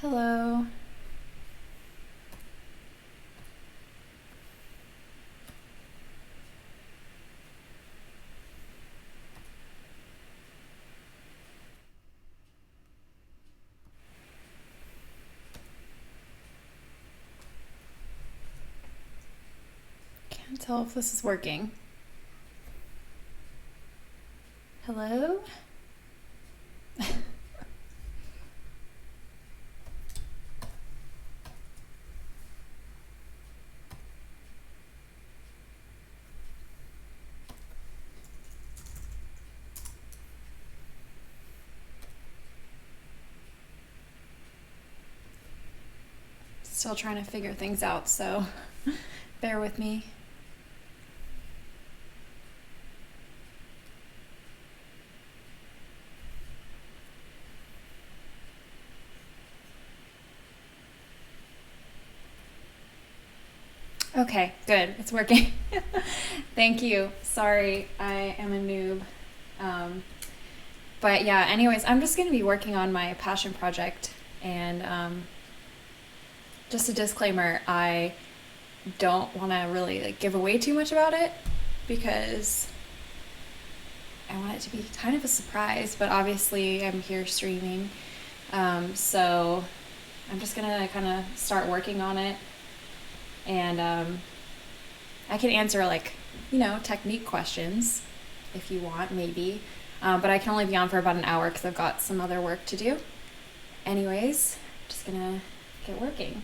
Hello. Can't tell if this is working. Hello? Still trying to figure things out, so bear with me. Okay, good. It's working. Thank you. Sorry, I am a noob. Um, but yeah, anyways, I'm just going to be working on my passion project. And just a disclaimer, I don't want to really give away too much about it because I want it to be kind of a surprise. But obviously, I'm here streaming. So I'm just going to kind of start working on it. And I can answer technique questions if you want, maybe. But I can only be on for about an hour because I've got some other work to do. Anyways, just gonna get working.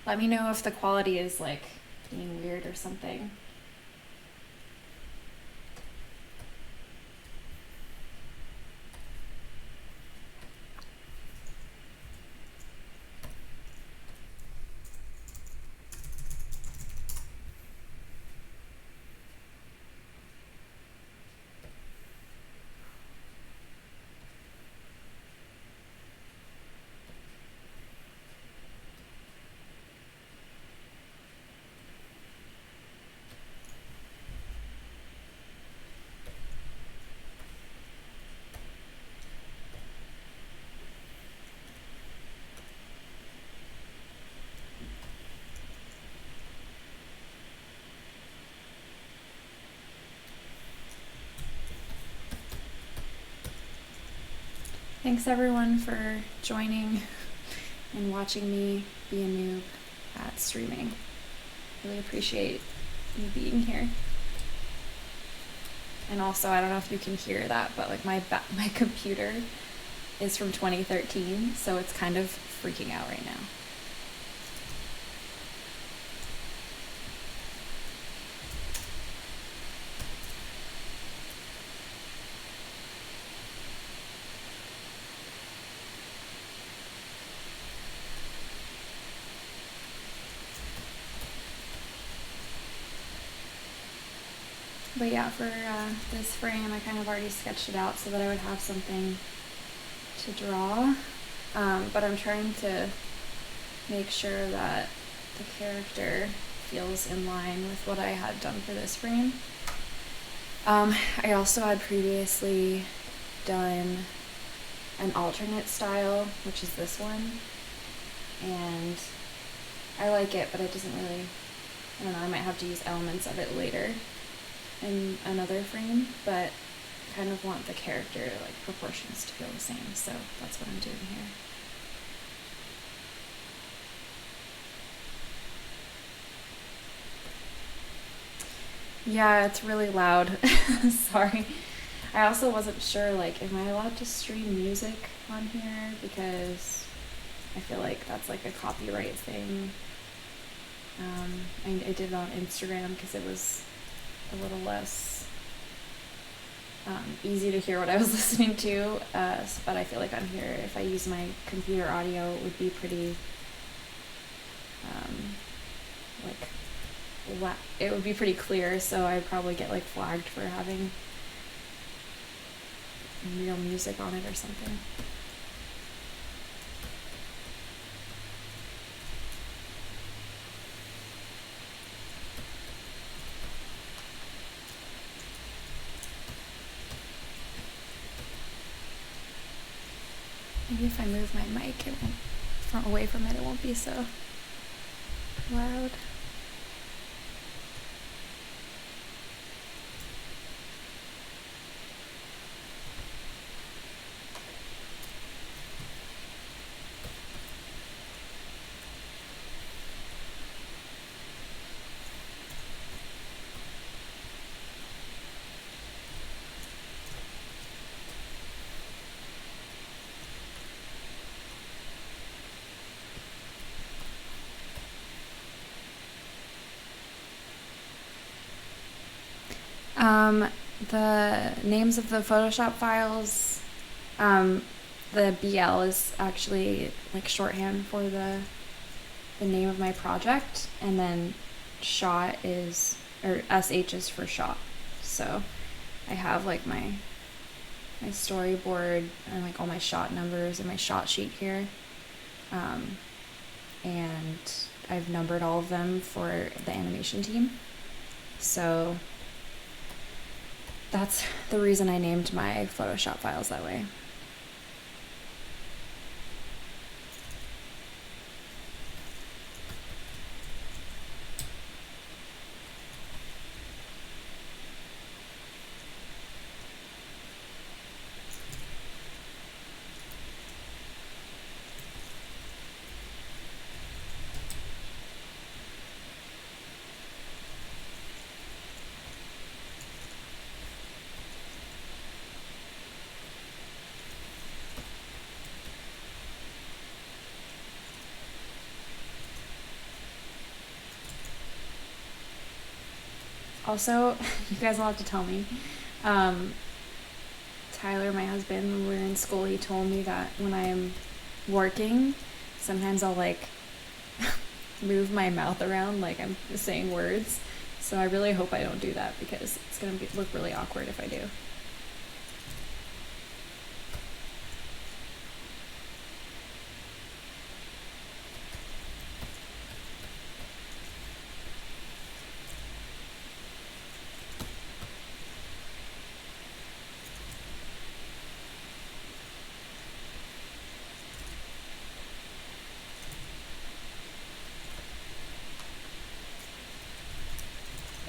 Let me know if the quality is being weird or something. Thanks everyone for joining and watching me be a noob at streaming. Really appreciate you being here. And also, I don't know if you can hear that, but my computer is from 2013, so it's kind of freaking out right now. But yeah, for this frame, I kind of already sketched it out so that I would have something to draw. But I'm trying to make sure that the character feels in line with what I had done for this frame. I also had previously done an alternate style, which is this one. And I like it, but it doesn't really, I don't know, I might have to use elements of it later in another frame, but I kind of want the character proportions to feel the same, so that's what I'm doing here. Yeah, it's really loud. Sorry. I also wasn't sure, am I allowed to stream music on here? Because I feel like that's a copyright thing. I did it on Instagram because it was a little less easy to hear what I was listening to, but I feel like on here, if I use my computer audio, it would be pretty it would be pretty clear, so I'd probably get flagged for having real music on it or something. Maybe if I move my mic, it won't, from away from it, it won't be so loud. The names of the Photoshop files, the BL is actually like shorthand for the name of my project, and then shot is, or SH is for shot. So I have like my storyboard and like all my shot numbers and my shot sheet here. And I've numbered all of them for the animation team. So that's the reason I named my Photoshop files that way. Also, you guys will have to tell me. Tyler, my husband, when we were in school, he told me that when I am working, sometimes I'll like move my mouth around like I'm saying words. So I really hope I don't do that, because it's gonna look really awkward if I do.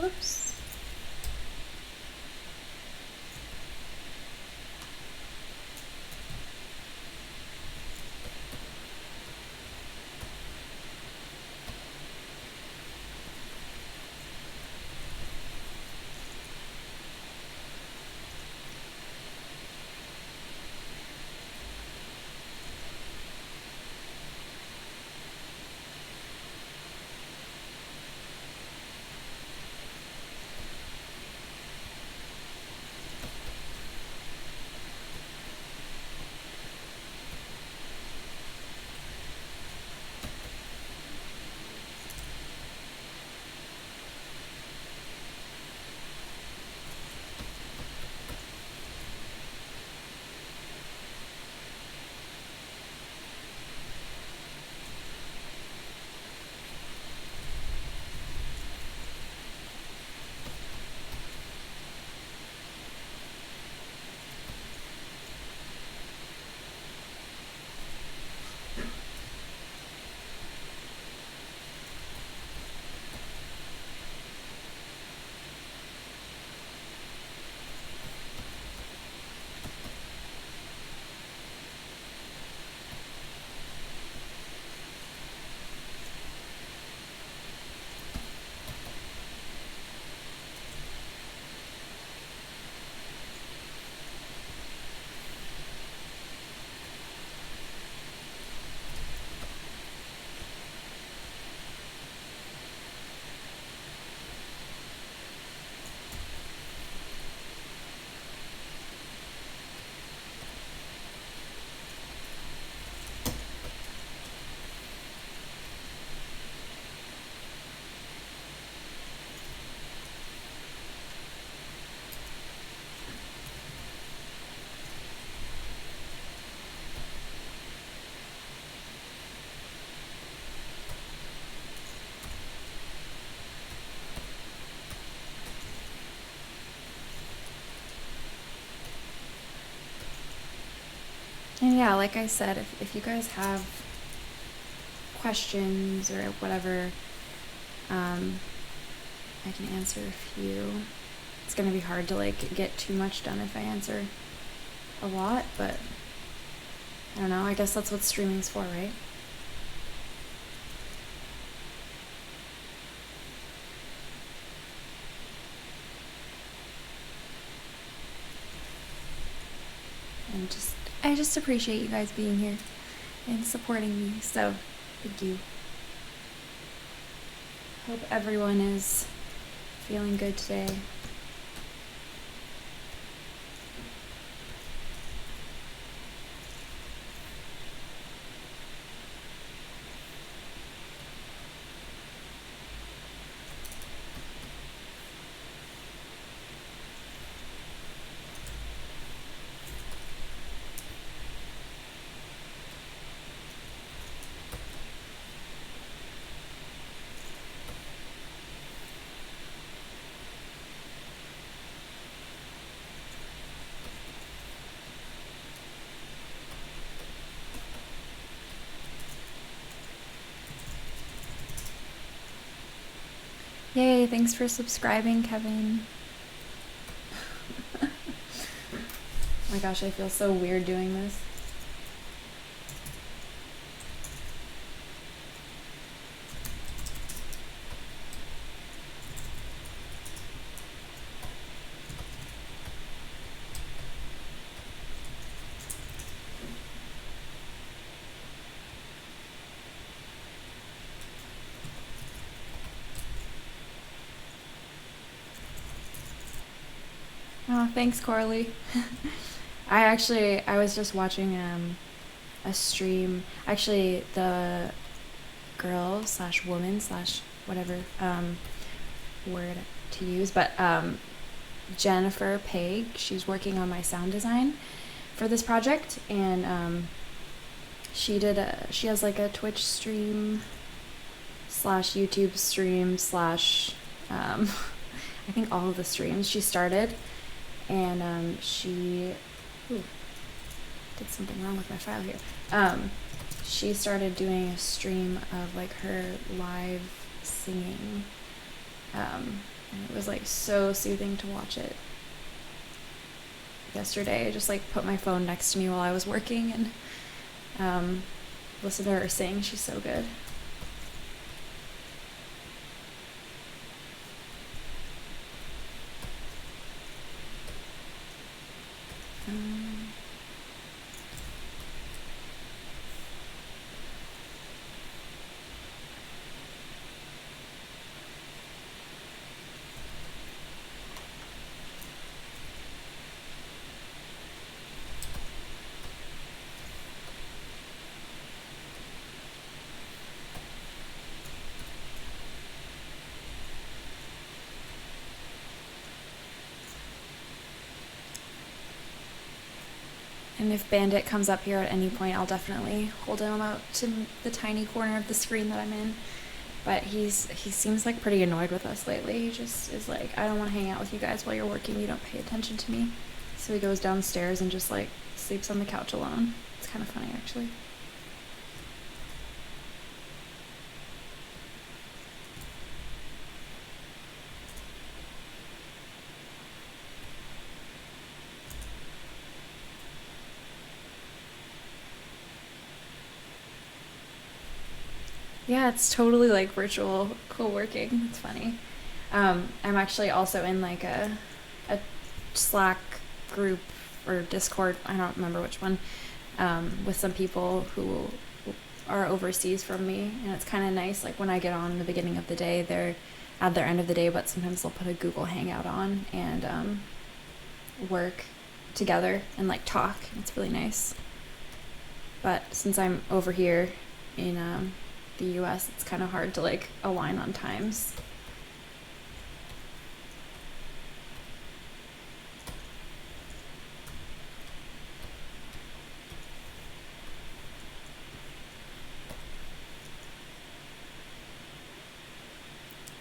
Oops. And yeah, like I said, if you guys have questions or whatever, I can answer a few. It's gonna be hard to like get too much done if I answer a lot, but I don't know, I guess that's what streaming's for, right? And I just appreciate you guys being here and supporting me, so thank you. Hope everyone is feeling good today. Yay, thanks for subscribing, Kevin. Oh my gosh, I feel so weird doing this. Oh, thanks, Corley. I was just watching a stream. Actually, the girl slash woman slash whatever word to use, but Jennifer Peg, she's working on my sound design for this project, and she has like a Twitch stream slash YouTube stream slash I think all of the streams she started. And she did something wrong with my file here. She started doing a stream of like her live singing, and it was like so soothing to watch it. Yesterday I just like put my phone next to me while I was working and listened to her sing. She's so good. And if Bandit comes up here at any point, I'll definitely hold him out to the tiny corner of the screen that I'm in. But he seems like pretty annoyed with us lately. He just is like, I don't want to hang out with you guys while you're working. You don't pay attention to me. So he goes downstairs and just like sleeps on the couch alone. It's kind of funny, actually. Yeah, it's totally like virtual co-working. It's funny. I'm actually also in like a Slack group or Discord, I don't remember which one, with some people who are overseas from me, and it's kind of nice. Like when I get on in the beginning of the day, they're at their end of the day, but sometimes they'll put a Google Hangout on and work together and like talk. It's really nice. But since I'm over here in the US, it's kind of hard to like align on times.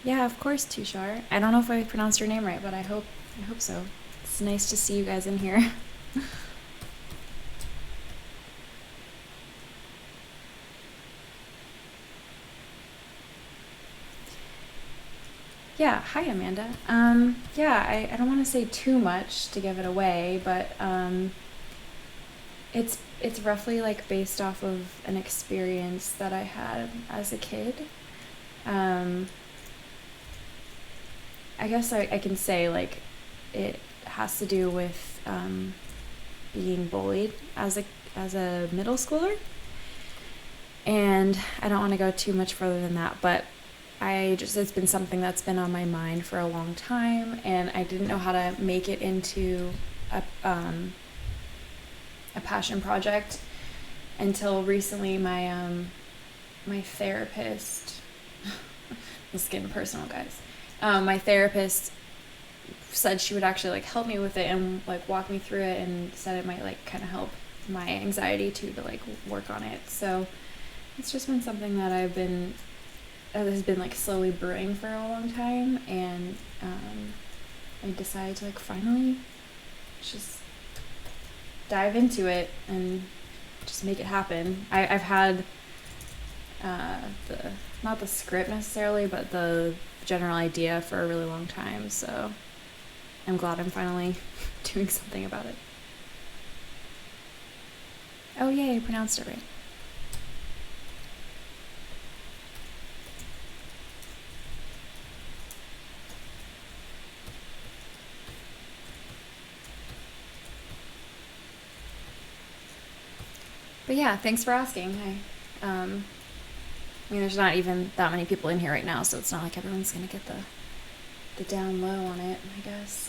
Yeah, of course, Tushar. I don't know if I pronounced your name right, but I hope so. It's nice to see you guys in here. Yeah, hi Amanda. Yeah, I don't want to say too much to give it away, but it's roughly like based off of an experience that I had as a kid. Um, I guess I can say like it has to do with being bullied as a middle schooler. And I don't want to go too much further than that, but it's been something that's been on my mind for a long time, and I didn't know how to make it into a passion project until recently. My therapist, this is getting personal, guys. My therapist said she would actually like help me with it and like walk me through it, and said it might like kind of help my anxiety too, to like work on it. So it's just been something that has been like slowly brewing for a long time, and I decided to like finally just dive into it and just make it happen. I've had the not the script necessarily, but the general idea for a really long time. So I'm glad I'm finally doing something about it. Oh yay, I pronounced it right. But yeah, thanks for asking. I mean, there's not even that many people in here right now, so it's not like everyone's gonna get the down low on it.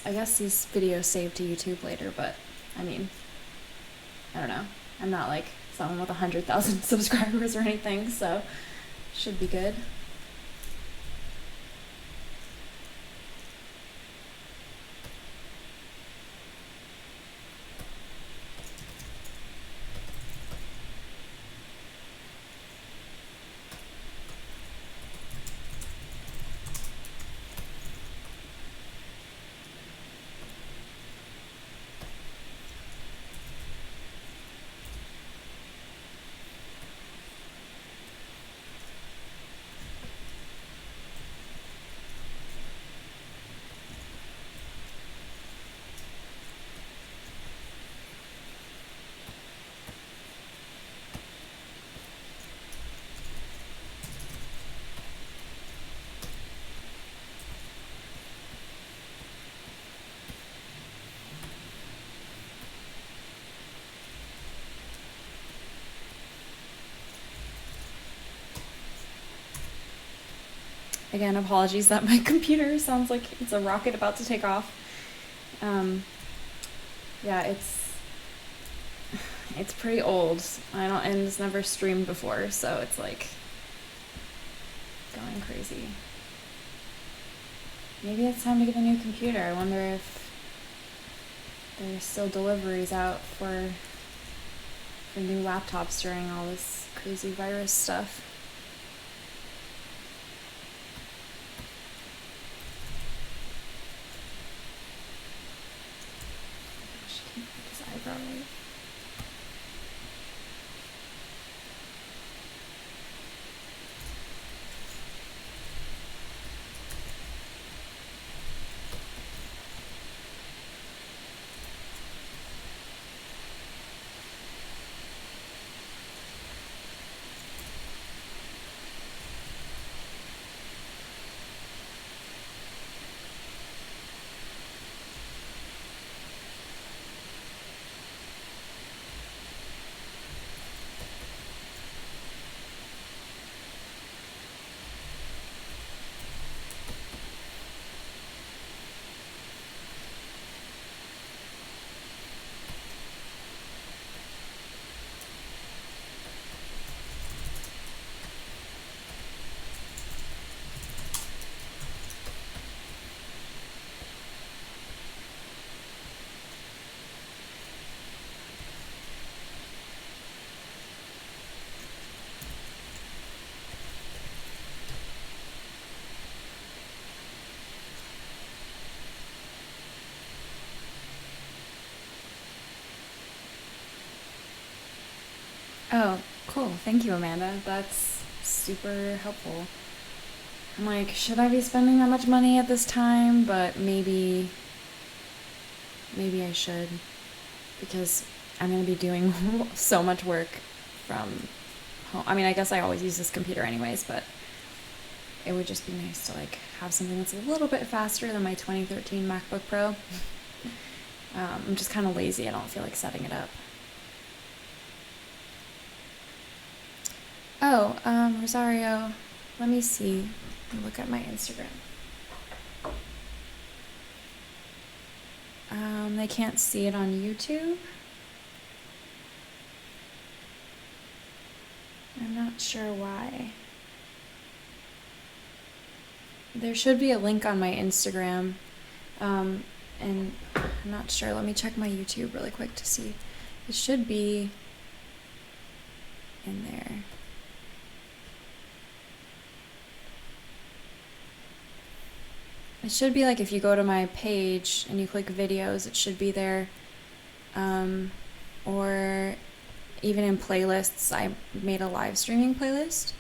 I guess these videos save to YouTube later, but I mean, I don't know. I'm not like someone with 100,000 subscribers or anything, so should be good. Again, apologies that my computer sounds like it's a rocket about to take off. Yeah, it's pretty old. And it's never streamed before, so it's like going crazy. Maybe it's time to get a new computer. I wonder if there's still deliveries out for new laptops during all this crazy virus stuff. Gosh, I can't get this eyebrow right. Oh, cool. Thank you, Amanda. That's super helpful. I'm like, should I be spending that much money at this time? But maybe I should, because I'm going to be doing so much work from home. I mean, I guess I always use this computer anyways, but it would just be nice to like have something that's a little bit faster than my 2013 MacBook Pro. I'm just kind of lazy. I don't feel like setting it up. Oh, Rosario, let me see. Look at my Instagram. They can't see it on YouTube. I'm not sure why. There should be a link on my Instagram, and I'm not sure. Let me check my YouTube really quick to see. It should be in there. It should be like if you go to my page and you click videos, it should be there. Or even in playlists, I made a live streaming playlist.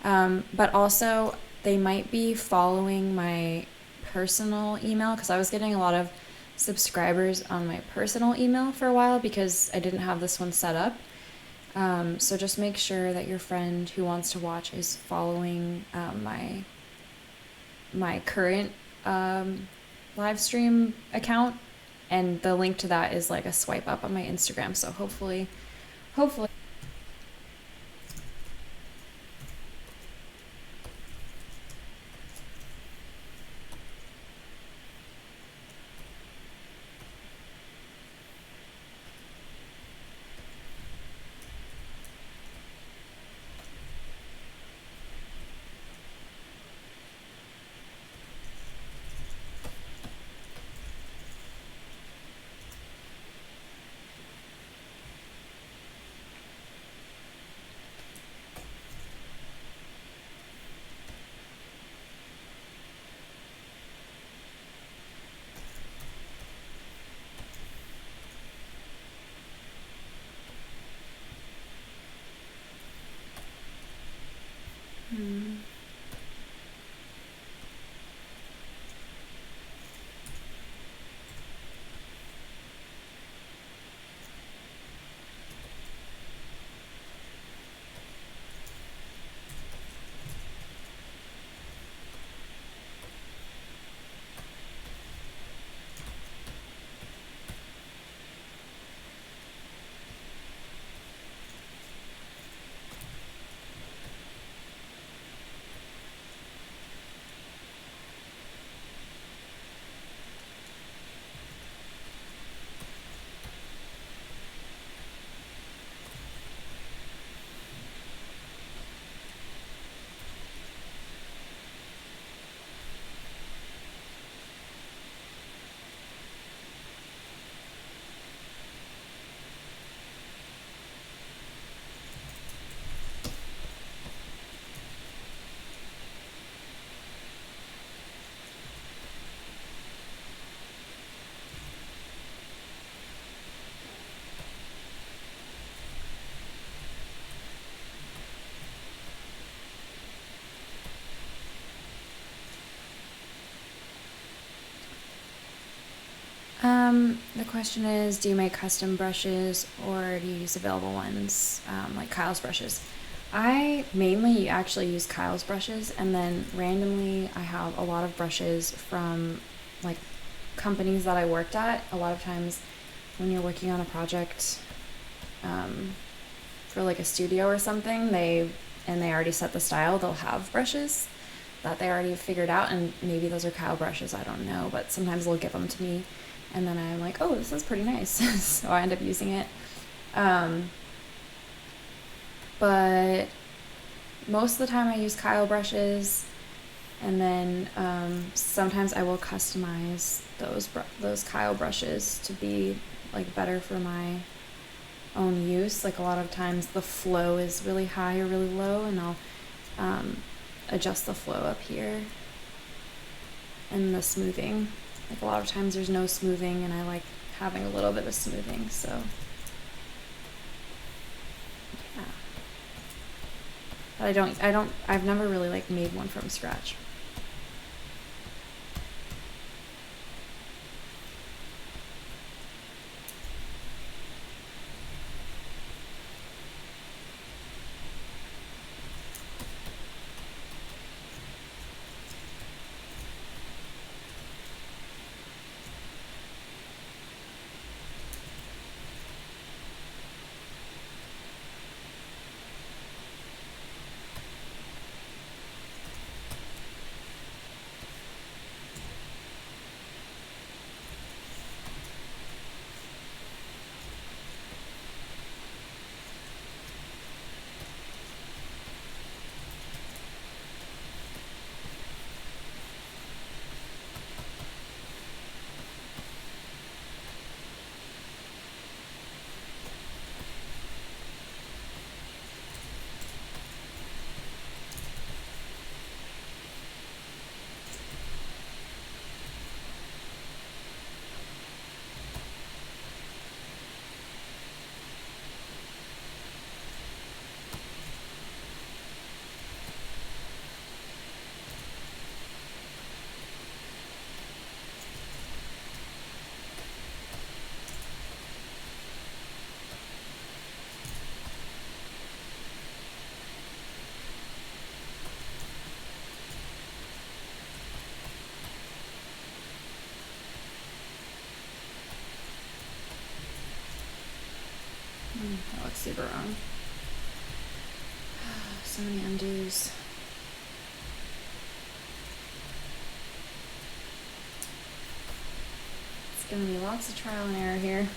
But also, they might be following my personal email, because I was getting a lot of subscribers on my personal email for a while because I didn't have this one set up. So just make sure that your friend who wants to watch is following my current live stream account, and the link to that is like a swipe up on my Instagram. So hopefully. The question is, do you make custom brushes or do you use available ones, like Kyle's brushes? I mainly actually use Kyle's brushes, and then randomly I have a lot of brushes from like companies that I worked at. A lot of times when you're working on a project for like a studio or something, they already set the style, they'll have brushes that they already figured out, and maybe those are Kyle brushes, I don't know, but sometimes they'll give them to me and then I'm like, oh, this is pretty nice. So I end up using it. But most of the time I use Kyle brushes, and then sometimes I will customize those Kyle brushes to be like better for my own use. Like a lot of times the flow is really high or really low, and I'll adjust the flow up here and the smoothing. Like a lot of times there's no smoothing, and I like having a little bit of smoothing, so yeah. But I've never really like made one from scratch. That looks super wrong. So many undos. It's gonna be lots of trial and error here.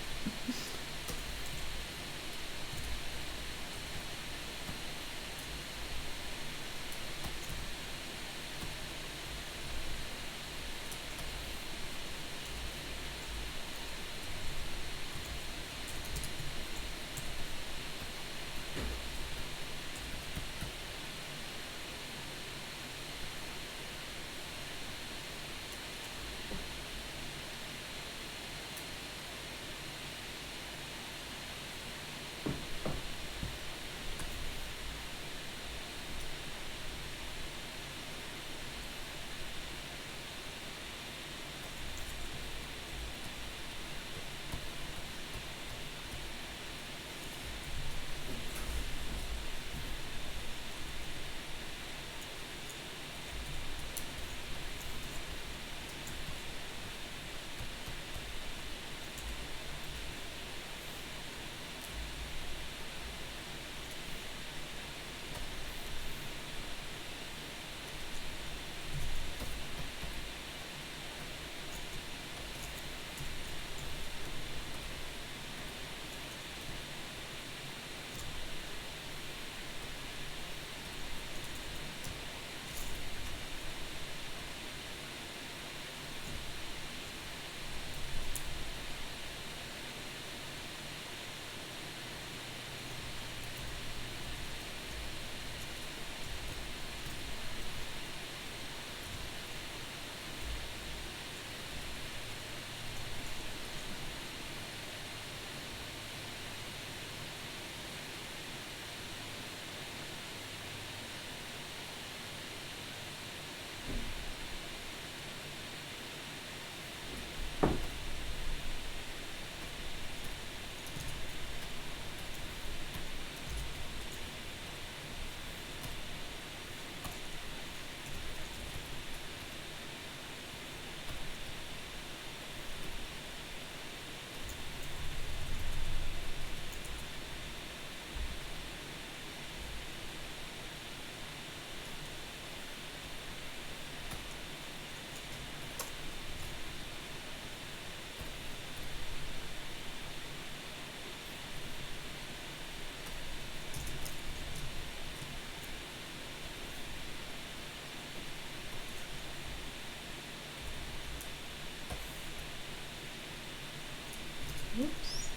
Oops.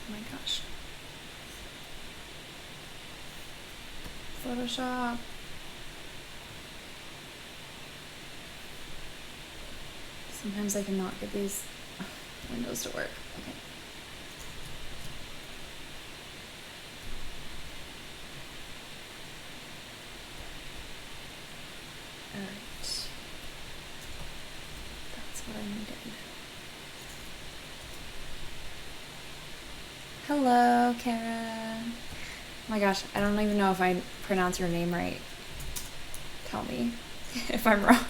Oh my gosh. Photoshop. Sometimes I cannot get these Windows to work. Okay. Alright. That's what I needed. Hello, Kara. Oh my gosh, I don't even know if I pronounce your name right. Tell me if I'm wrong.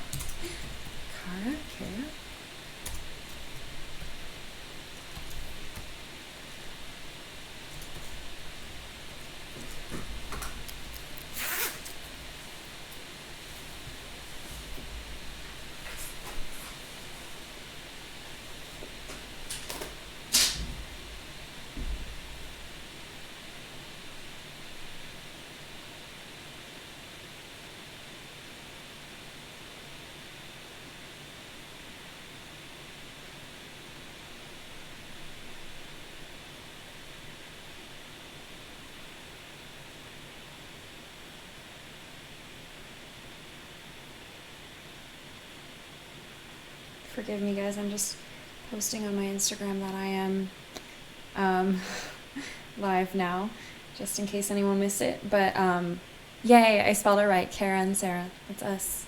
Kara? Kara? Forgive me, guys. I'm just posting on my Instagram that I am live now, just in case anyone missed it. But yay, I spelled it right. Kara and Sarah. That's us.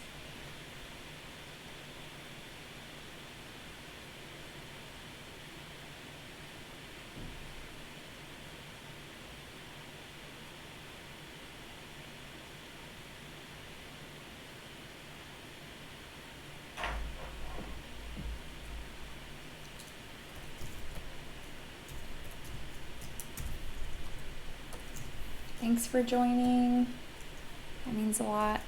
Thanks for joining. That means a lot.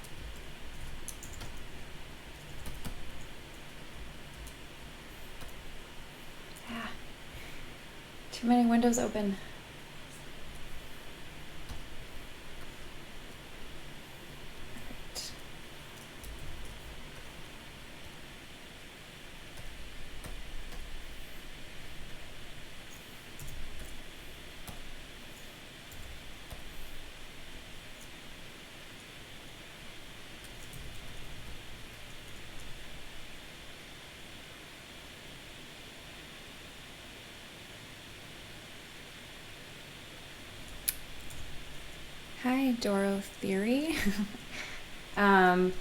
Ah, too many windows open. Perfect. Hi, Doro Theory. I've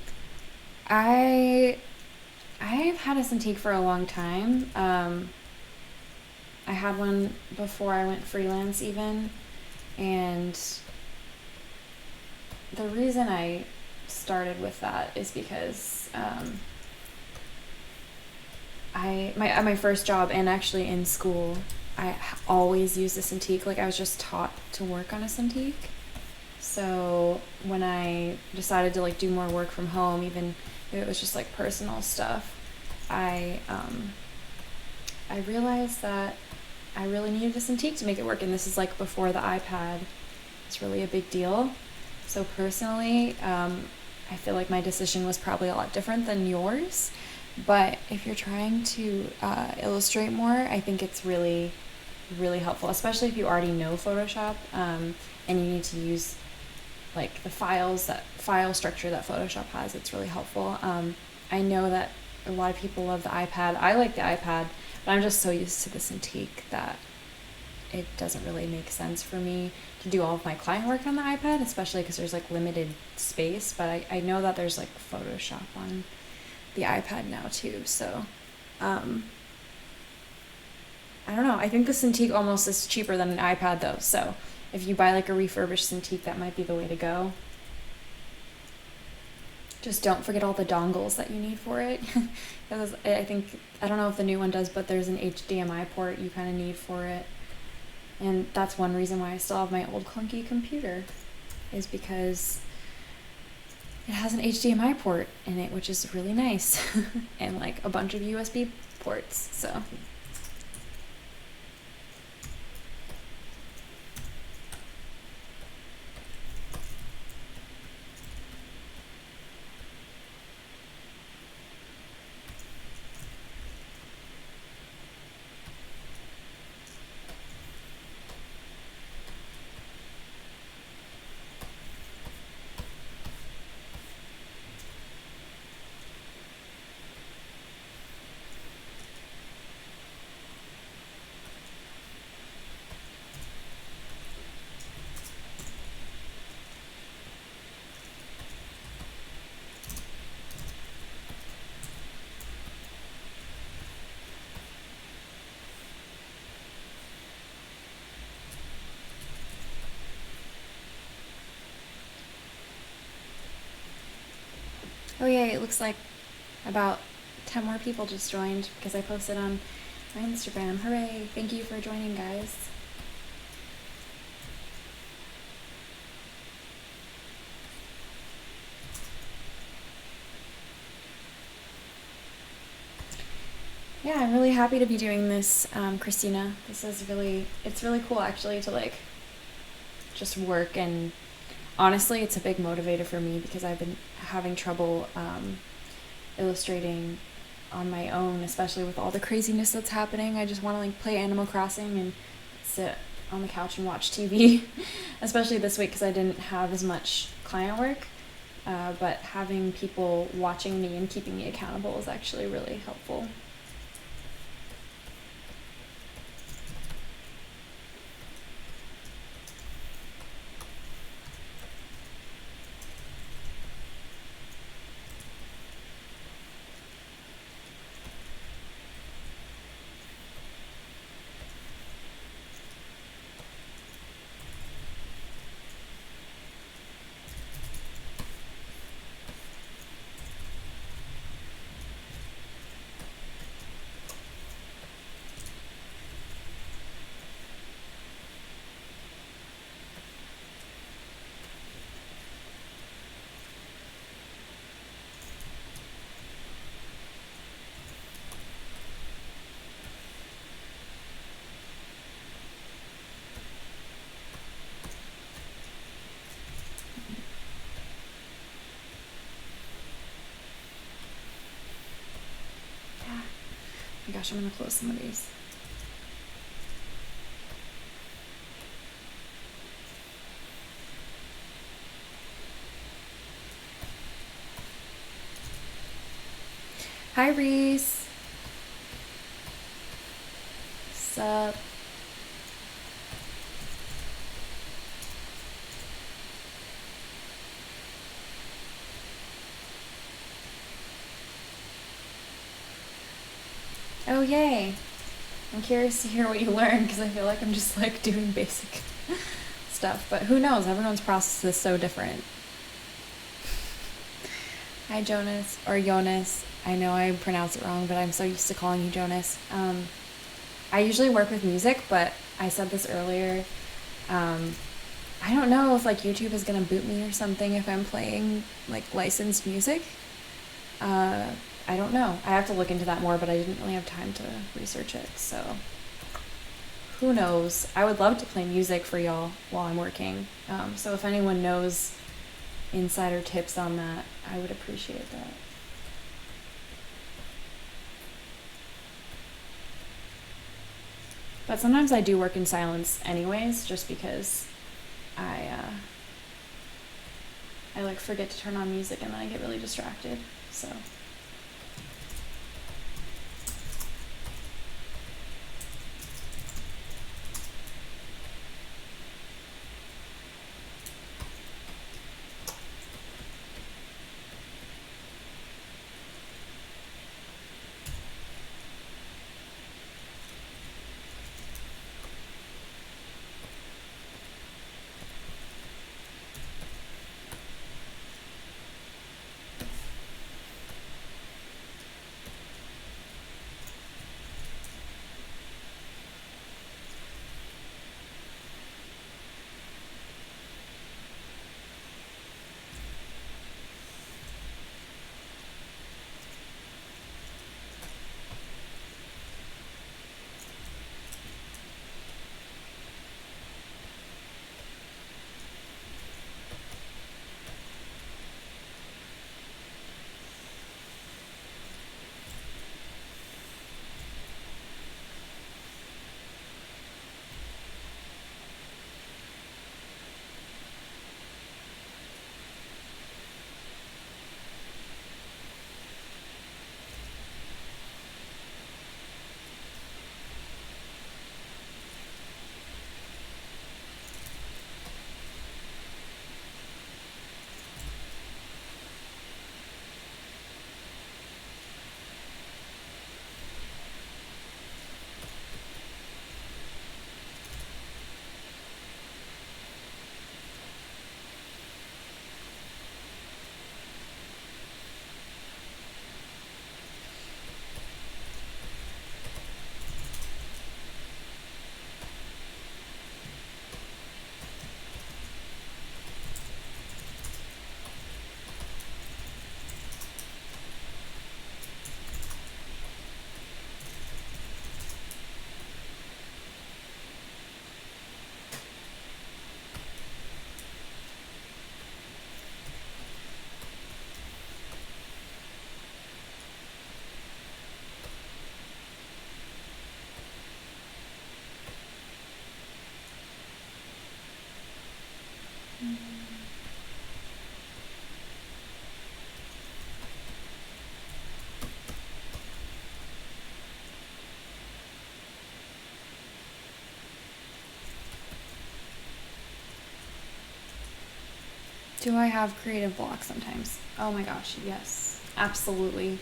had a Cintiq for a long time. I had one before I went freelance even, and the reason I started with that is because at my first job and actually in school, I always used a Cintiq. Like I was just taught to work on a Cintiq. So when I decided to like do more work from home, even if it was just like personal stuff, I realized that I really needed a Cintiq to make it work. And this is like before the iPad. It's really a big deal. So personally, I feel like my decision was probably a lot different than yours. But if you're trying to illustrate more, I think it's really, really helpful, especially if you already know Photoshop and you need to use like the file structure that Photoshop has. It's really helpful. I know that a lot of people love the iPad. I like the iPad, but I'm just so used to the Cintiq that it doesn't really make sense for me to do all of my client work on the iPad, especially because there's like limited space. But I know that there's like Photoshop on the iPad now too. So I don't know. I think the Cintiq almost is cheaper than an iPad though. So if you buy like a refurbished Cintiq, that might be the way to go. Just don't forget all the dongles that you need for it. I don't know if the new one does, but there's an HDMI port you kind of need for it. And that's one reason why I still have my old clunky computer, is because it has an HDMI port in it, which is really nice, and like a bunch of USB ports. So Oh yay, it looks like about 10 more people just joined because I posted on my Instagram. Hooray! Thank you for joining, guys. Yeah, I'm really happy to be doing this, Christina. It's really cool actually to like just work, and honestly, it's a big motivator for me because I've been having trouble illustrating on my own, especially with all the craziness that's happening. I just want to like play Animal Crossing and sit on the couch and watch TV, especially this week because I didn't have as much client work. But having people watching me and keeping me accountable is actually really helpful. Oh my gosh, I'm gonna close some of these. Hi, Reese. Sup? Oh, yay. I'm curious to hear what you learned because I feel like I'm just like doing basic stuff, but who knows? Everyone's process is so different. Hi, Jonas, or Jonas. I know I pronounce it wrong, but I'm so used to calling you Jonas. I usually work with music, but I said this earlier. I don't know if like YouTube is gonna boot me or something if I'm playing like licensed music. I don't know. I have to look into that more, but I didn't really have time to research it, so who knows? I would love to play music for y'all while I'm working. So if anyone knows insider tips on that, I would appreciate that. But sometimes I do work in silence anyways, just because I like forget to turn on music and then I get really distracted. So Do I have creative blocks sometimes? Oh my gosh, yes, absolutely.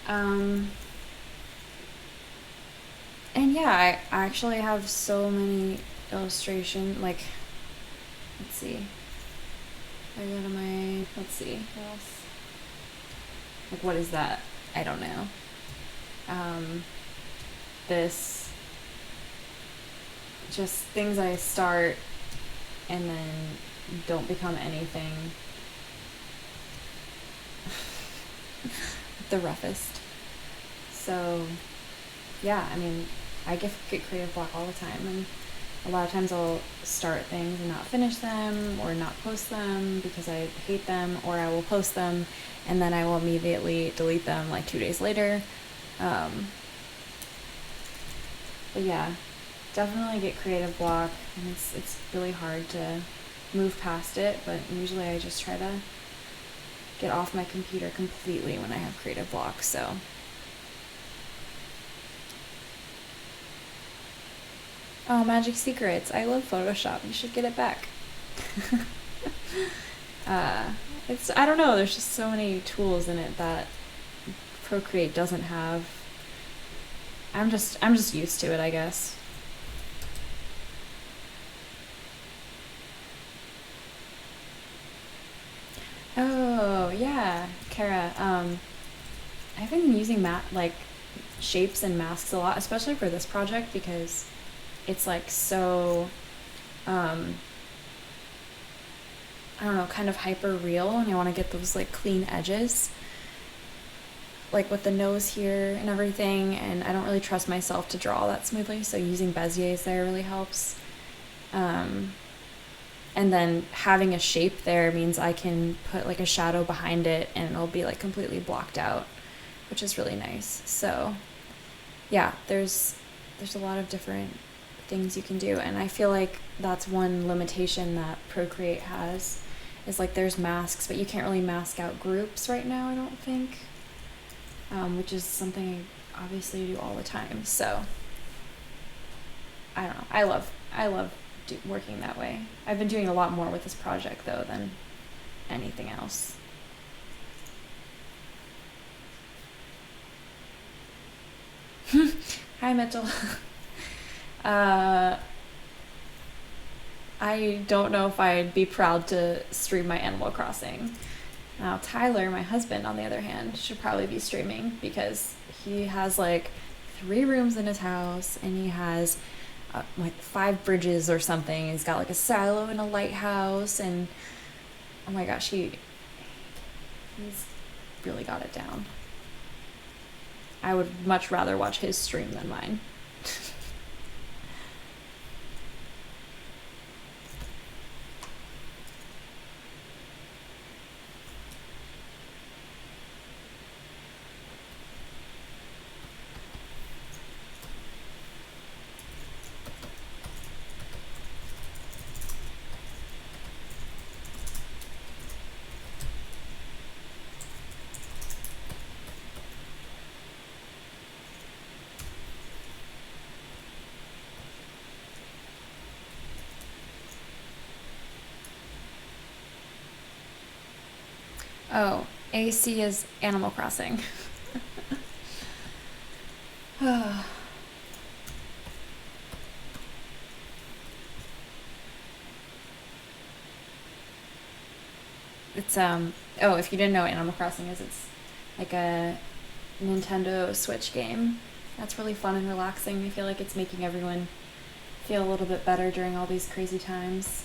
Um, and yeah, I actually have so many illustration. Like, let's see. I go to my. Let's see. What else? Like, what is that? I don't know. Um, this just things I start and then don't become anything. The roughest. So, yeah, I mean, I get creative block all the time, and a lot of times I'll start things and not finish them or not post them because I hate them, or I will post them and then I will immediately delete them like 2 days later. But yeah, definitely get creative block, and it's really hard to move past it, but usually I just try to get off my computer completely when I have creative block. So oh, Magic Secrets, I love Photoshop, you should get it back. uh, it's, I don't know, there's just so many tools in it that Procreate doesn't have. I'm just used to it, I guess. Oh yeah, Kara. I've been using like shapes and masks a lot, especially for this project because it's like so um, I don't know, kind of hyper real, and I want to get those like clean edges, like with the nose here and everything. And I don't really trust myself to draw that smoothly, so using Bezier's there really helps. Um, and then having a shape there means I can put like a shadow behind it and it'll be like completely blocked out, which is really nice. So yeah, there's a lot of different things you can do, and I feel like that's one limitation that Procreate has, is like there's masks, but you can't really mask out groups right now, I don't think, which is something I obviously do all the time. So I don't know. I love working that way. I've been doing a lot more with this project though than anything else. Hi, Mitchell. uh, I don't know if I'd be proud to stream my Animal Crossing. Now, Tyler, my husband, on the other hand, should probably be streaming because he has like 3 rooms in his house, and he has like 5 bridges or something. He's got like a silo and a lighthouse, and oh my gosh, he's really got it down. I would much rather watch his stream than mine. Oh, AC is Animal Crossing. It's oh, if you didn't know what Animal Crossing is, it's like a Nintendo Switch game. That's really fun and relaxing. I feel like it's making everyone feel a little bit better during all these crazy times.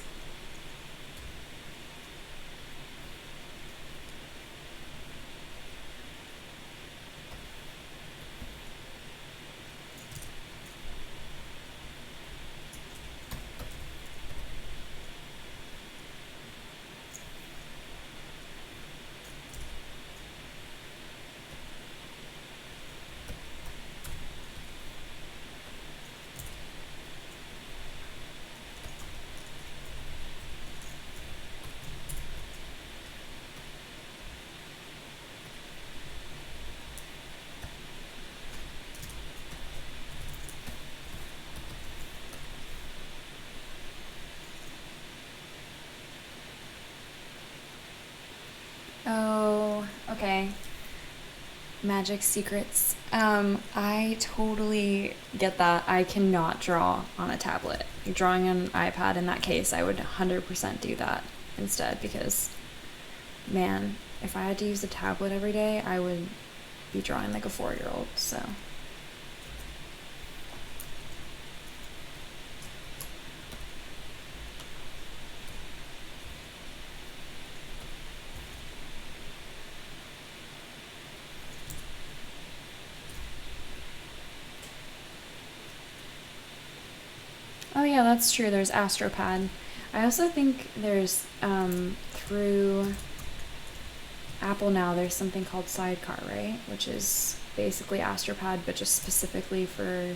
okay. Magic secrets. I totally get that. I cannot draw on a tablet. Drawing on an iPad, in that case, I would 100% do that instead, because, man, if I had to use a tablet every day, I would be drawing like a 4-year-old, so. Oh yeah, that's true. There's AstroPad. I also think there's through Apple now, there's something called Sidecar, right? Which is basically AstroPad, but just specifically for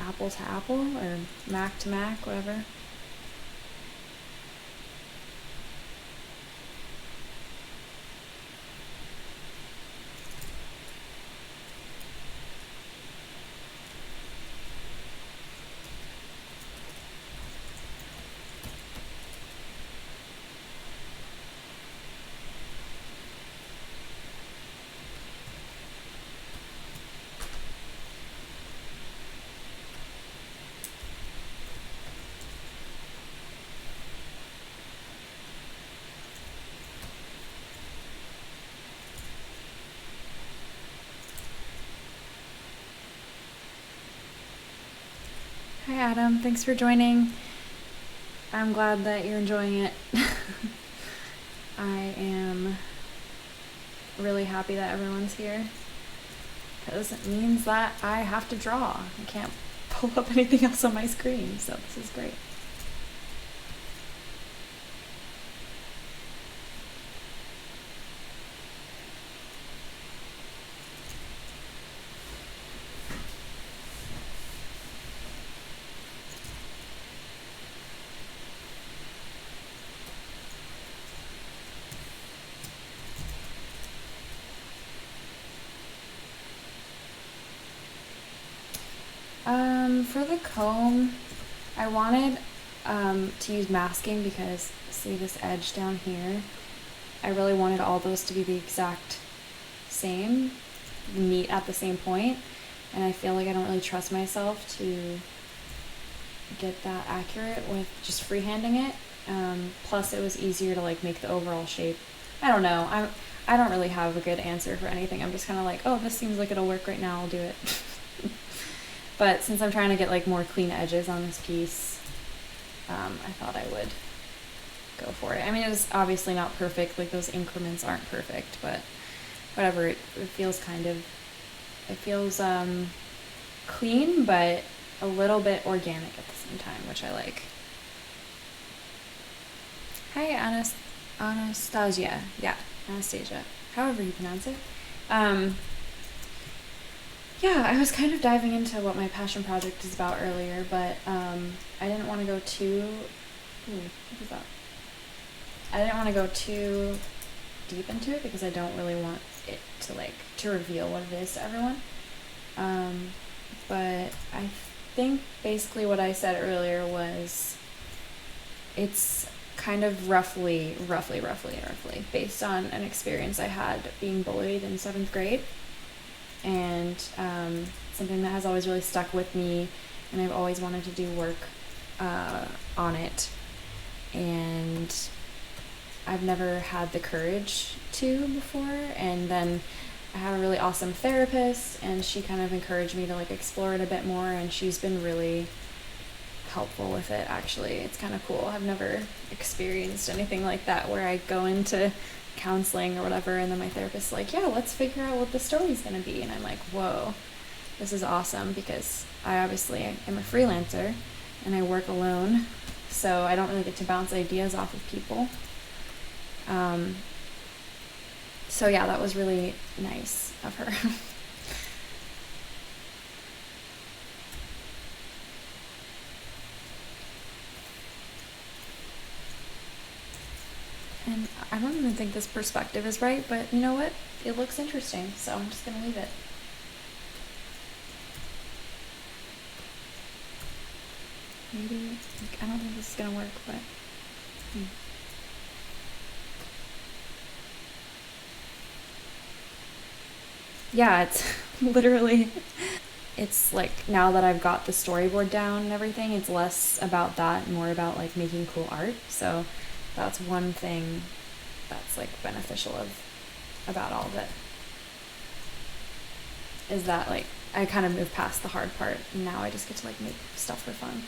Apple to Apple or Mac to Mac, whatever. Hi Adam, thanks for joining. I'm glad that you're enjoying it. I am really happy that everyone's here, because it means that I have to draw. I can't pull up anything else on my screen, so this is great. For the comb, I wanted to use masking, because see this edge down here? I really wanted all those to be the exact same, meet at the same point, and I feel like I don't really trust myself to get that accurate with just freehanding it. Plus it was easier to like make the overall shape. I don't know. I don't really have a good answer for anything. I'm just kind of like, oh, this seems like it'll work right now, I'll do it. But since I'm trying to get like more clean edges on this piece, I thought I would go for it. I mean, it was obviously not perfect, like those increments aren't perfect, but whatever, it feels it feels clean, but a little bit organic at the same time, which I like. Hi, Anastasia. Yeah, Anastasia. However you pronounce it. Yeah, I was kind of diving into what my passion project is about earlier, but I didn't want to go too... what was that? I didn't want to go too deep into it, because I don't really want it to reveal what it is to everyone. But I think basically what I said earlier was it's kind of roughly based on an experience I had being bullied in 7th grade. And something that has always really stuck with me, and I've always wanted to do work on it, and I've never had the courage to before. And then I have a really awesome therapist, and she kind of encouraged me to like explore it a bit more, and she's been really helpful with it. Actually, it's kind of cool. I've never experienced anything like that, where I go into counseling or whatever, and then my therapist's like, yeah, let's figure out what the story's gonna be, and I'm like, whoa, this is awesome, because I obviously am a freelancer and I work alone, so I don't really get to bounce ideas off of people. So yeah, that was really nice of her. And I don't even think this perspective is right, but you know what? It looks interesting, so I'm just gonna leave it. Maybe, I don't think this is gonna work, but... Yeah, it's literally, it's like now that I've got the storyboard down and everything, it's less about that, more about like making cool art. So that's one thing that's like beneficial about all of it, is that like I kind of moved past the hard part and now I just get to like make stuff for fun.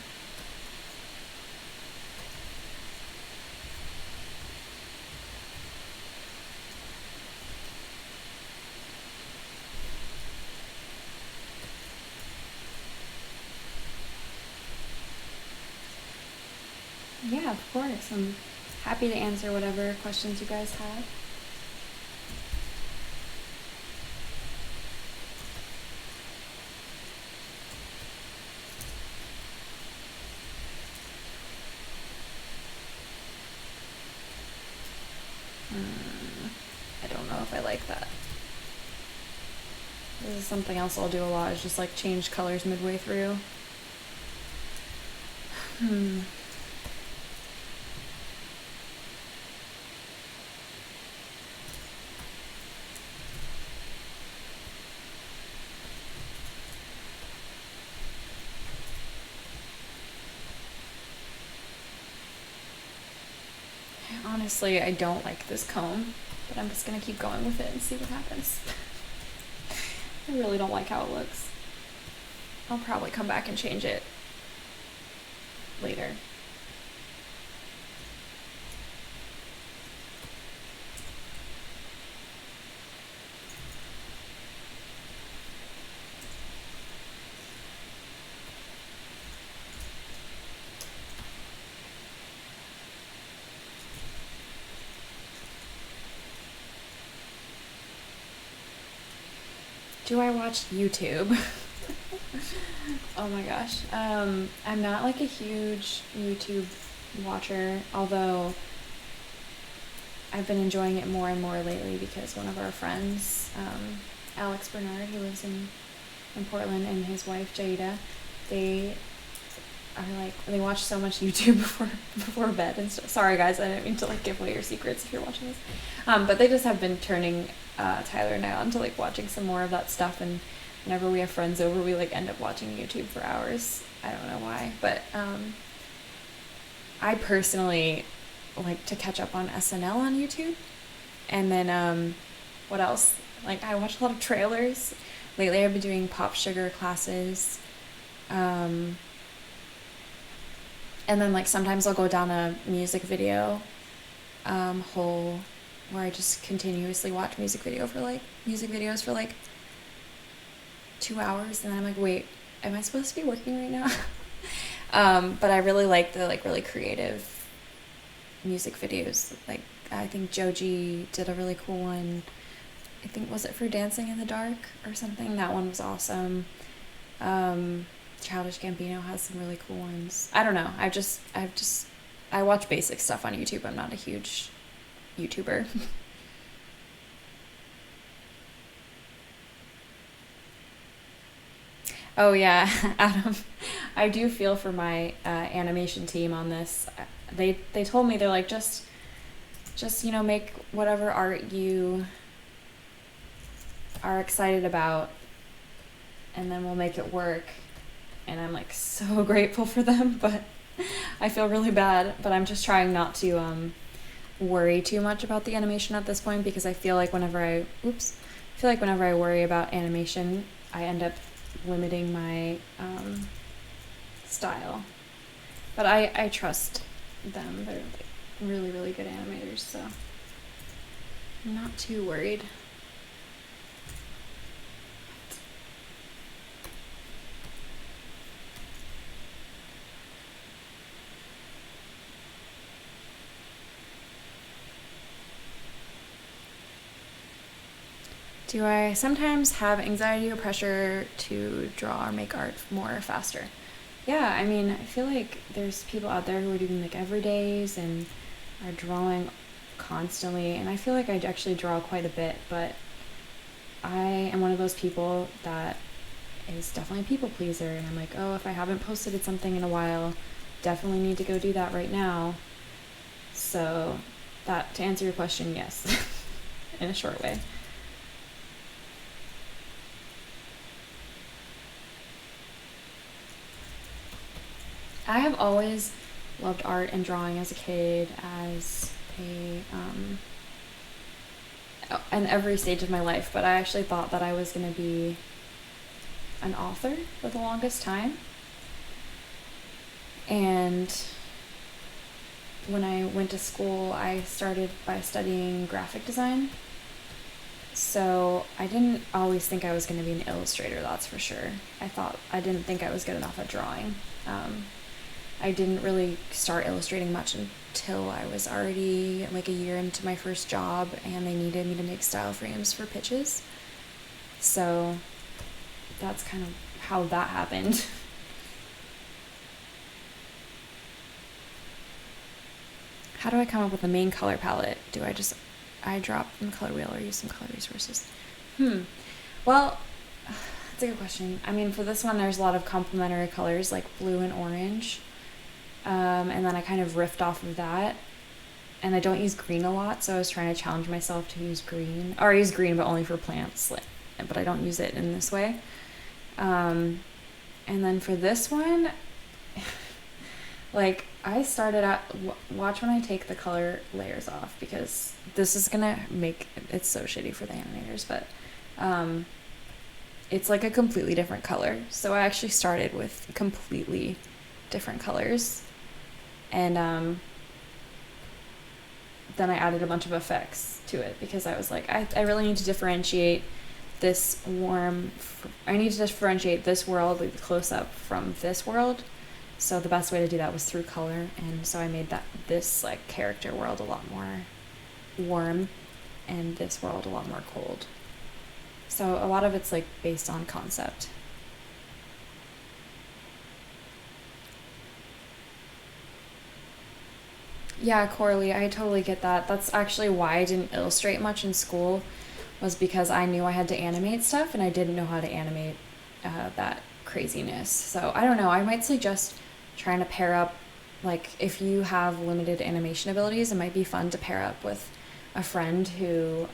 Yeah, of course. I'm happy to answer whatever questions you guys have. I don't know if I like that. This is something else I'll do a lot, is just like change colors midway through. Honestly, I don't like this comb, but I'm just gonna keep going with it and see what happens. I really don't like how it looks. I'll probably come back and change it later. Do I watch YouTube? Oh my gosh. I'm not like a huge YouTube watcher, although I've been enjoying it more and more lately because one of our friends, Alex Bernard, who lives in Portland, and his wife Jada, they are like, they watch so much YouTube before bed and stuff. Sorry guys, I didn't mean to like give away your secrets if you're watching this. But they just have been turning Tyler and I on to like watching some more of that stuff, and whenever we have friends over, we like end up watching YouTube for hours. I don't know why, but I personally like to catch up on SNL on YouTube, and then what else? Like I watch a lot of trailers. Lately, I've been doing Pop Sugar classes. And then like sometimes I'll go down a music video hole where I just continuously watch music videos for like 2 hours, and then I'm like, wait, am I supposed to be working right now? But I really like the like really creative music videos. Like I think Joji did a really cool one. I think, was it for Dancing in the Dark or something? That one was awesome. Childish Gambino has some really cool ones. I don't know. I watch basic stuff on YouTube. I'm not a huge YouTuber. Oh yeah, Adam. I do feel for my animation team on this. They told me, they're like, just make whatever art you are excited about, and then we'll make it work. And I'm like so grateful for them, but I feel really bad. But I'm just trying not to worry too much about the animation at this point, because I feel like whenever I worry about animation, I end up limiting my style. But I trust them. They're like really, really good animators, so I'm not too worried. Do I sometimes have anxiety or pressure to draw or make art more faster? Yeah, I mean, I feel like there's people out there who are doing like everydays and are drawing constantly, and I feel like I actually draw quite a bit, but I am one of those people that is definitely a people pleaser, and I'm like, oh, if I haven't posted something in a while, definitely need to go do that right now. So that, to answer your question, yes, in a short way. I have always loved art and drawing as a kid, as a in every stage of my life, but I actually thought that I was going to be an author for the longest time. And when I went to school, I started by studying graphic design. So I didn't always think I was going to be an illustrator, that's for sure. I didn't think I was good enough at drawing. I didn't really start illustrating much until I was already like a year into my first job, and they needed me to make style frames for pitches. So that's kind of how that happened. How do I come up with the main color palette? Do I drop from the color wheel or use some color resources? Well, that's a good question. I mean, for this one, there's a lot of complementary colors like blue and orange. And then I kind of riffed off of that. And I don't use green a lot, so I was trying to challenge myself to use green. Or I use green, but only for plants, but I don't use it in this way. And then for this one, like, I started out, watch when I take the color layers off, because this is gonna make, it's so shitty for the animators, but it's like a completely different color. So I actually started with completely different colors, and then I added a bunch of effects to it, because I was like, I really need to differentiate this I need to differentiate this world, like the close-up, from this world. So the best way to do that was through color, and so I made this like character world a lot more warm, and this world a lot more cold. So a lot of it's like based on concept. Yeah, Corley, I totally get that. That's actually why I didn't illustrate much in school, was because I knew I had to animate stuff, and I didn't know how to animate that craziness. So I don't know, I might suggest trying to pair up, like, if you have limited animation abilities, it might be fun to pair up with a friend who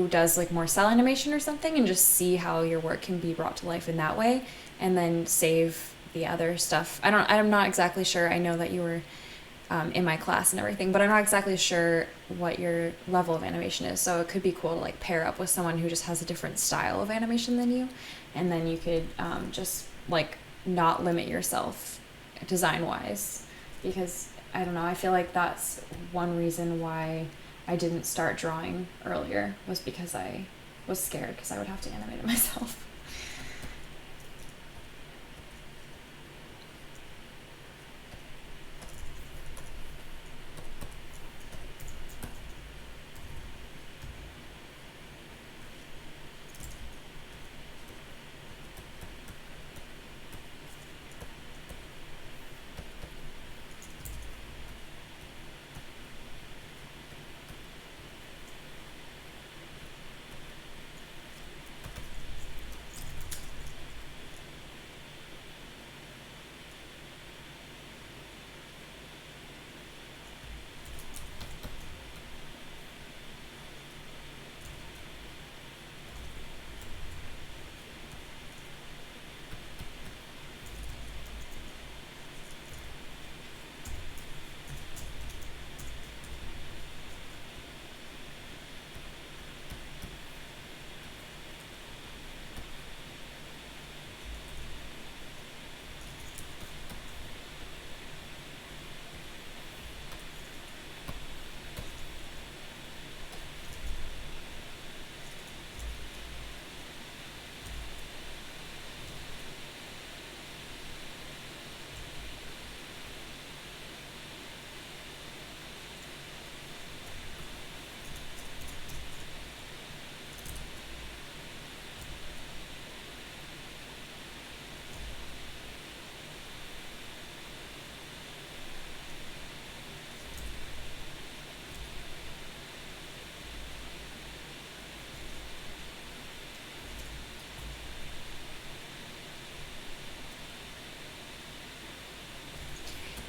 does like more cell animation or something, and just see how your work can be brought to life in that way, and then save the other stuff. I'm not exactly sure. I know that you were in my class and everything, but I'm not exactly sure what your level of animation is. So it could be cool to like pair up with someone who just has a different style of animation than you, and then you could just like not limit yourself design wise, because I don't know, I feel like that's one reason why I didn't start drawing earlier, was because I was scared because I would have to animate it myself.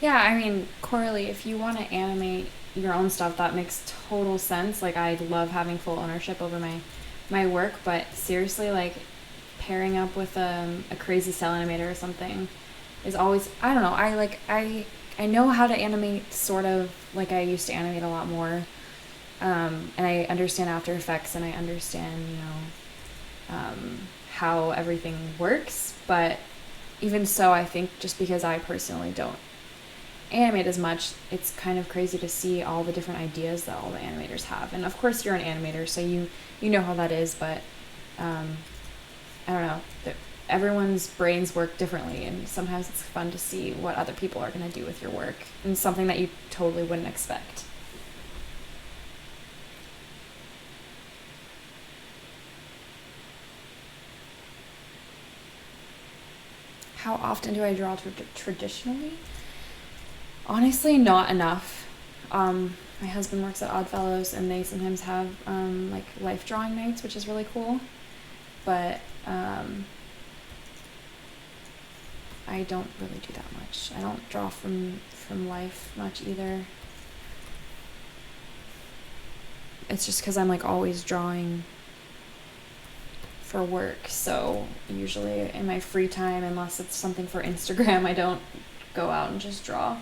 Yeah, I mean, Corley, if you want to animate your own stuff, that makes total sense. Like, I love having full ownership over my work, but seriously, like, pairing up with a crazy cell animator or something is always, I don't know, I know how to animate sort of like I used to animate a lot more. And I understand After Effects and I understand, how everything works, but even so, I think just because I personally don't animate as much, it's kind of crazy to see all the different ideas that all the animators have. And of course you're an animator, so you know how that is, but I don't know, everyone's brains work differently, and sometimes it's fun to see what other people are going to do with your work and something that you totally wouldn't expect. How often do I draw traditionally? Honestly, not enough. My husband works at Oddfellows, and they sometimes have like life drawing nights, which is really cool. But I don't really do that much. I don't draw from life much either. It's just because I'm like always drawing for work, so usually in my free time, unless it's something for Instagram, I don't go out and just draw.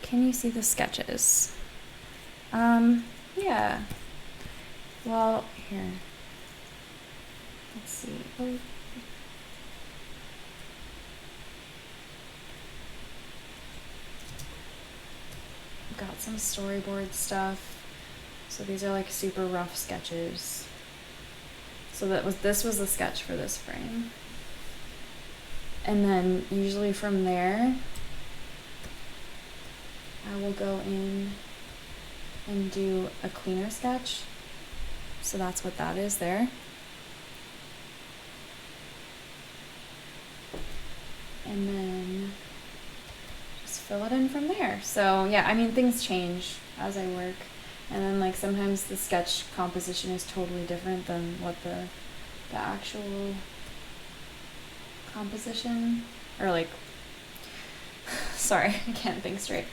Can you see the sketches? Yeah. Well, here. Let's see. Oh. Got some storyboard stuff. So these are like super rough sketches. So this was the sketch for this frame. And then usually from there, I will go in and do a cleaner sketch. So that's what that is there. And then just fill it in from there. So yeah, I mean, things change as I work. And then like sometimes the sketch composition is totally different than what the actual composition, or like, sorry, I can't think straight.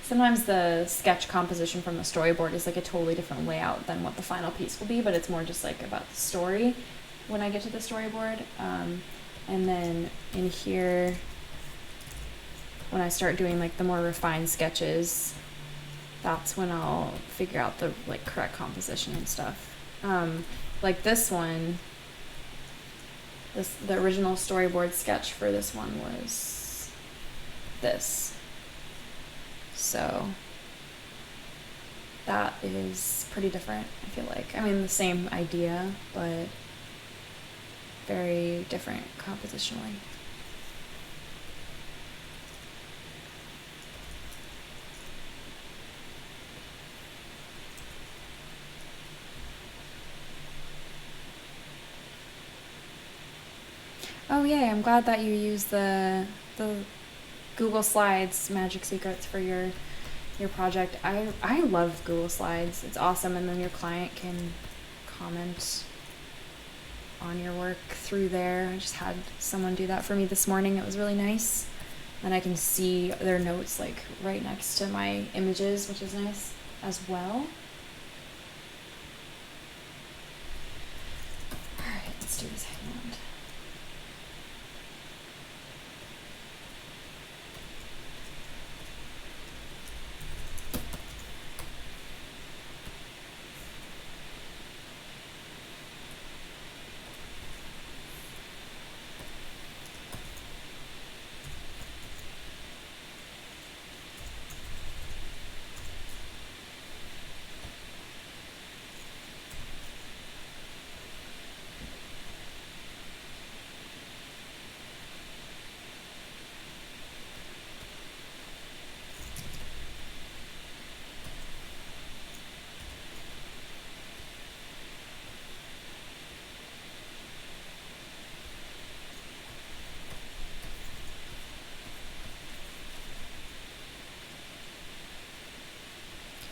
Sometimes the sketch composition from the storyboard is like a totally different layout than what the final piece will be, but it's more just like about the story when I get to the storyboard. And then in here, when I start doing like the more refined sketches, that's when I'll figure out the like correct composition and stuff. Like this one, the original storyboard sketch for this one was this. So that is pretty different, I feel like. I mean, the same idea, but very different compositionally. Oh yay, I'm glad that you use the Google Slides Magic Secrets for your project. I love Google Slides. It's awesome, and then your client can comment on your work through there. I just had someone do that for me this morning. It was really nice. And I can see their notes like right next to my images, which is nice as well. All right, let's do this hand.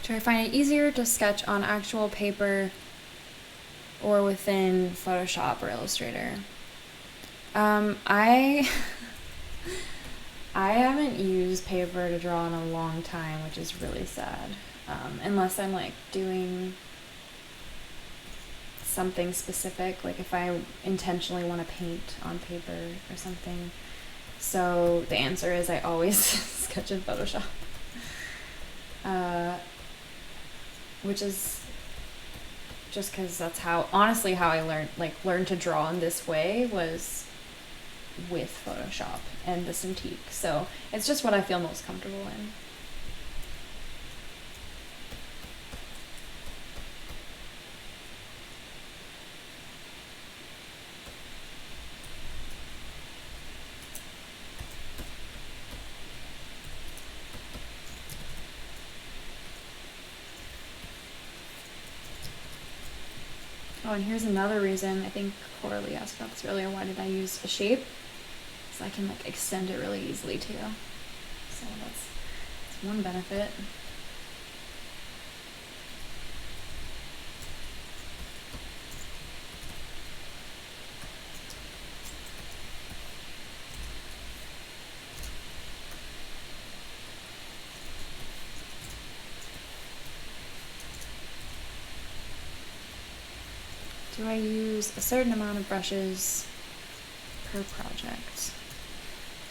Do I find it easier to sketch on actual paper or within Photoshop or Illustrator? I I haven't used paper to draw in a long time, which is really sad. Unless I'm like doing something specific, like if I intentionally want to paint on paper or something. So the answer is I always sketch in Photoshop, which is just because that's honestly how I learned to draw in this way was with Photoshop and the Cintiq. So it's just what I feel most comfortable in. Oh, and here's another reason. I think Coralie asked about this earlier. Why did I use a shape? So I can like extend it really easily too. So that's one benefit. Do I use a certain amount of brushes per project?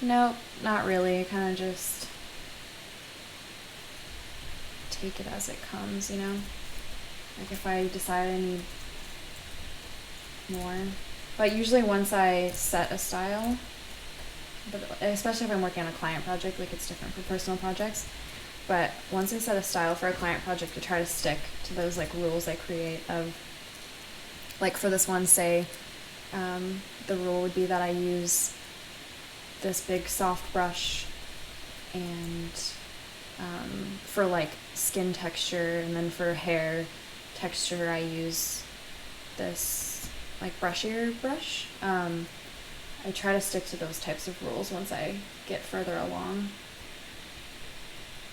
Nope, not really. I kind of just take it as it comes, you know? Like if I decide I need more. But usually once I set a style, but especially if I'm working on a client project, like it's different for personal projects. But once I set a style for a client project, I try to stick to those like rules I create of, like for this one, say, the rule would be that I use this big soft brush and for like skin texture, and then for hair texture I use this like brushier brush. I try to stick to those types of rules once I get further along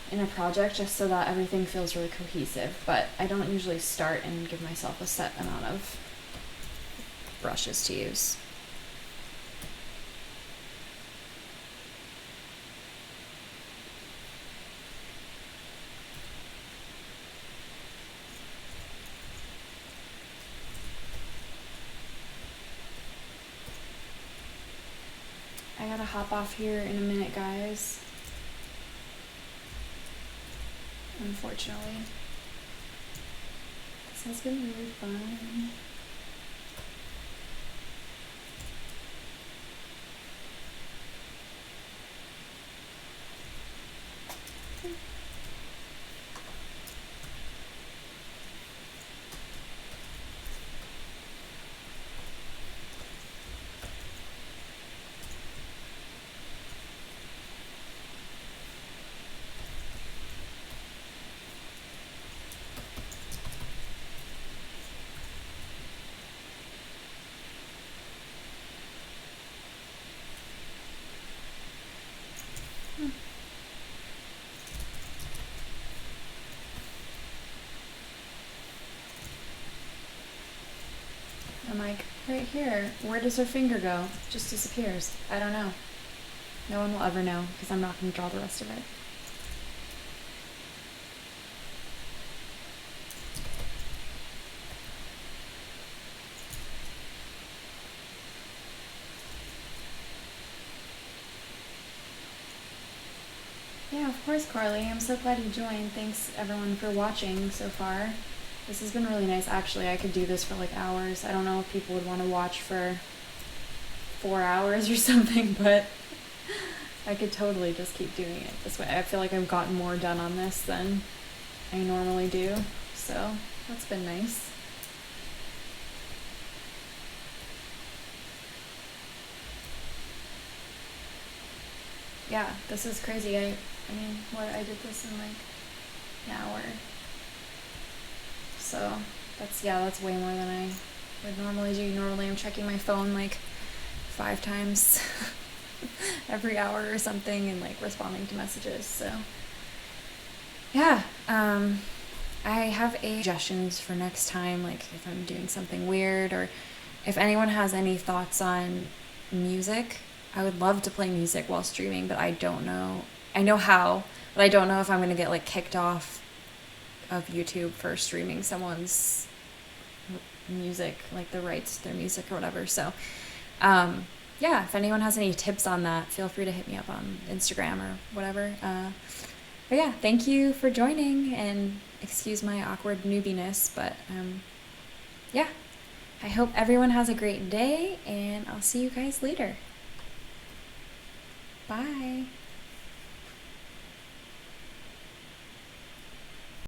in a project, just so that everything feels really cohesive. But I don't usually start and give myself a set amount of brushes to use. I gotta hop off here in a minute, guys. Unfortunately. This has been really fun. I'm like, right here, where does her finger go? It just disappears. I don't know. No one will ever know, because I'm not going to draw the rest of it. Yeah, of course, Carly. I'm so glad you joined. Thanks, everyone, for watching so far. This has been really nice. Actually, I could do this for like hours. I don't know if people would want to watch for 4 hours or something, but I could totally just keep doing it this way. I feel like I've gotten more done on this than I normally do, so that's been nice. Yeah, this is crazy. I mean, I did this in like an hour. So that's way more than I would normally do. Normally I'm checking my phone like 5 times every hour or something, and like responding to messages. So yeah, I have suggestions for next time, like if I'm doing something weird, or if anyone has any thoughts on music. I would love to play music while streaming, but I don't know. I know how, but I don't know if I'm gonna get like kicked off of YouTube for streaming someone's music, like the rights to their music or whatever. So, yeah, if anyone has any tips on that, feel free to hit me up on Instagram or whatever. But yeah, thank you for joining, and excuse my awkward newbiness, but yeah, I hope everyone has a great day, and I'll see you guys later. Bye.